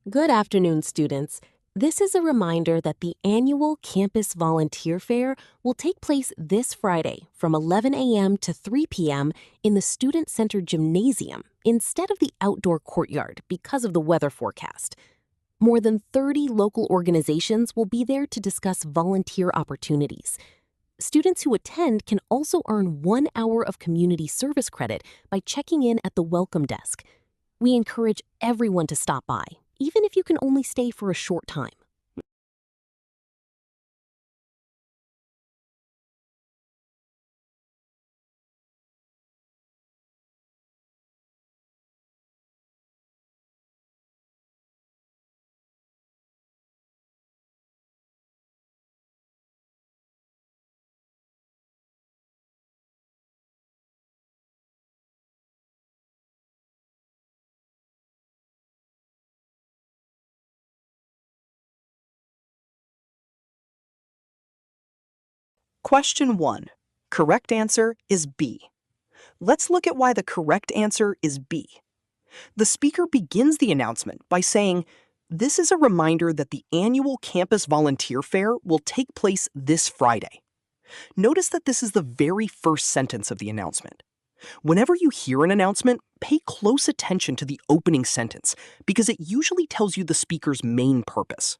Good afternoon, students. This is a reminder that the annual Campus Volunteer Fair will take place this Friday from 11 a.m. to 3 p.m. in the Student Center Gymnasium instead of the outdoor courtyard because of the weather forecast. More than 30 local organizations will be there to discuss volunteer opportunities. Students who attend can also earn 1 hour of community service credit by checking in at the welcome desk. We encourage everyone to stop by, even if you can only stay for a short time. Question 1. Correct answer is B. Let's look at why the correct answer is B. The speaker begins the announcement by saying, "This is a reminder that the annual Campus Volunteer Fair will take place this Friday." Notice that this is the very first sentence of the announcement. Whenever you hear an announcement, pay close attention to the opening sentence because it usually tells you the speaker's main purpose.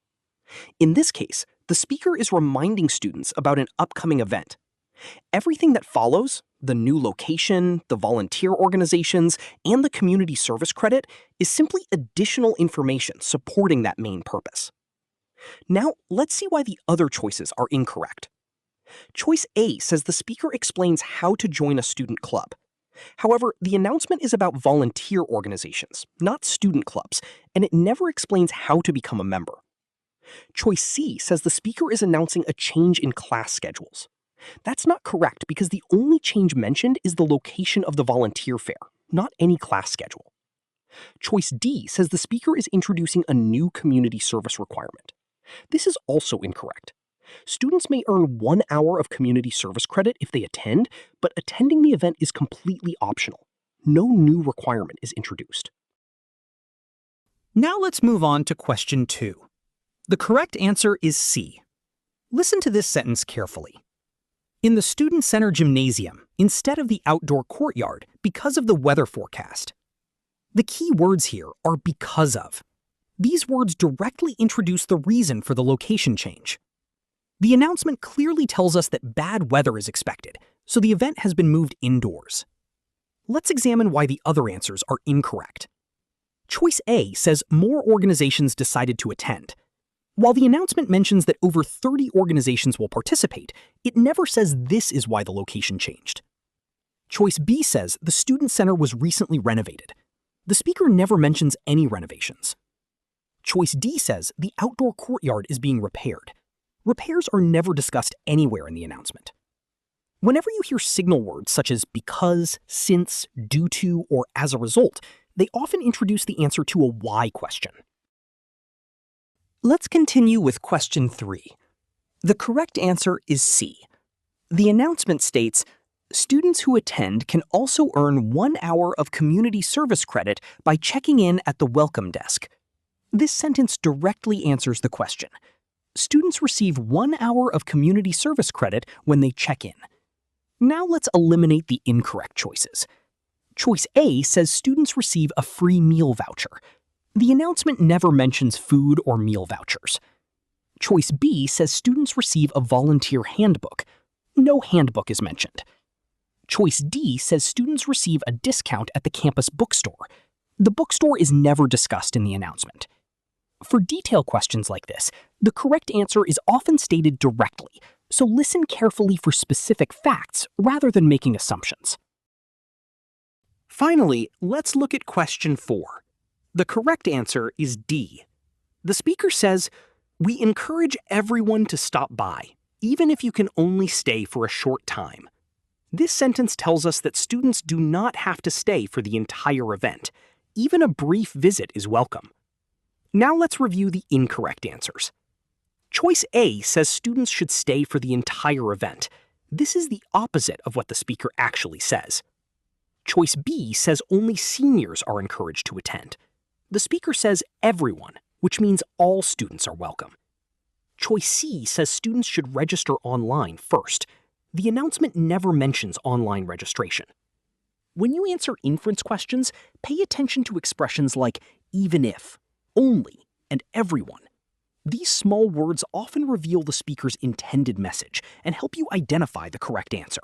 In this case, the speaker is reminding students about an upcoming event. Everything that follows, the new location, the volunteer organizations, and the community service credit, is simply additional information supporting that main purpose. Now, let's see why the other choices are incorrect. Choice A says the speaker explains how to join a student club. However, the announcement is about volunteer organizations, not student clubs, and it never explains how to become a member. Choice C says the speaker is announcing a change in class schedules. That's not correct because the only change mentioned is the location of the volunteer fair, not any class schedule. Choice D says the speaker is introducing a new community service requirement. This is also incorrect. Students may earn 1 hour of community service credit if they attend, but attending the event is completely optional. No new requirement is introduced. Now let's move on to question 2. The correct answer is C. Listen to this sentence carefully. In the Student Center Gymnasium, instead of the outdoor courtyard, because of the weather forecast. The key words here are because of. These words directly introduce the reason for the location change. The announcement clearly tells us that bad weather is expected, so the event has been moved indoors. Let's examine why the other answers are incorrect. Choice A says more organizations decided to attend. While the announcement mentions that over 30 organizations will participate, it never says this is why the location changed. Choice B says the Student Center was recently renovated. The speaker never mentions any renovations. Choice D says the outdoor courtyard is being repaired. Repairs are never discussed anywhere in the announcement. Whenever you hear signal words such as because, since, due to, or as a result, they often introduce the answer to a why question. Let's continue with question 3. The correct answer is C. The announcement states, students who attend can also earn 1 hour of community service credit by checking in at the welcome desk. This sentence directly answers the question. Students receive 1 hour of community service credit when they check in. Now let's eliminate the incorrect choices. Choice A says students receive a free meal voucher. The announcement never mentions food or meal vouchers. Choice B says students receive a volunteer handbook. No handbook is mentioned. Choice D says students receive a discount at the campus bookstore. The bookstore is never discussed in the announcement. For detail questions like this, the correct answer is often stated directly, so listen carefully for specific facts rather than making assumptions. Finally, let's look at question 4. The correct answer is D. The speaker says, "We encourage everyone to stop by, even if you can only stay for a short time." This sentence tells us that students do not have to stay for the entire event. Even a brief visit is welcome. Now let's review the incorrect answers. Choice A says students should stay for the entire event. This is the opposite of what the speaker actually says. Choice B says only seniors are encouraged to attend. The speaker says everyone, which means all students are welcome. Choice C says students should register online first. The announcement never mentions online registration. When you answer inference questions, pay attention to expressions like even if, only, and everyone. These small words often reveal the speaker's intended message and help you identify the correct answer.